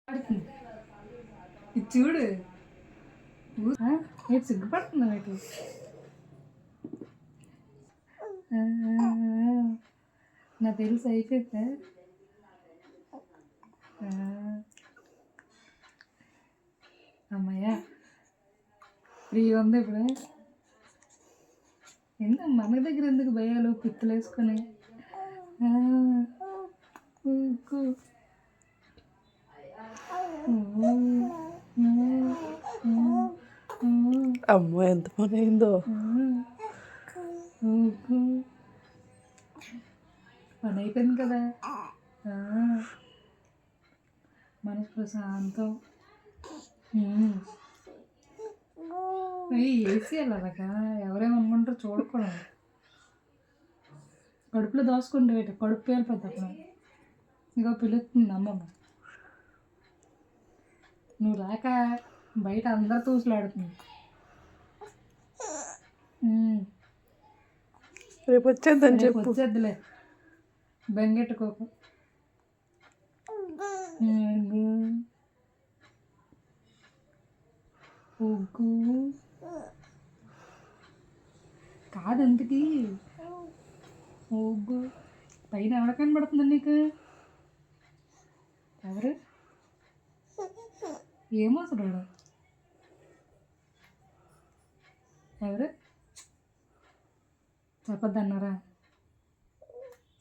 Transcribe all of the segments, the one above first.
ఇది చూడు నేను సిగ్గుపడుతున్నా ఇటు నాకు తెలుసు అయిపోయిందా అమ్మయ్యా ఫ్రీ ఉంది ఇప్పుడు ఎందుకు మన దగ్గర ఎందుకు భయాలు పిత్తులు వేసుకొని అమ్మో ఎంత పని అయిందో పని అయిపోయింది కదా మనసు ప్రశాంతం ఏసీ అలాగా ఎవరేమనుకుంటారో చూడకూడదు కడుపులో దోసుకుంటే పెట్టు కడుపు పేలిపోద్ది అప్పుడు ఇగో పిలుస్తుంది అమ్మమ్మ నువ్వు రాక బయట అందరు తూసులాడుతుంది రేపు వచ్చేద్దని చెప్పు వచ్చేద్దులే బెంగెట్టుకోకు ఒగ్గు కాదు ఎందుకు ఒగ్గు పైన ఎవడ కనబడుతుంది నీకు ఎవరు ఏమో అసలు ఎవరు చెప్పద్దన్నారా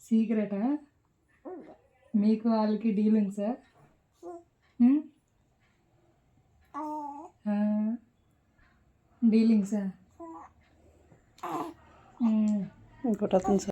సీక్రెటా మీకు వాళ్ళకి డీలింగ్సా డీలింగ్సా ఇంకోటి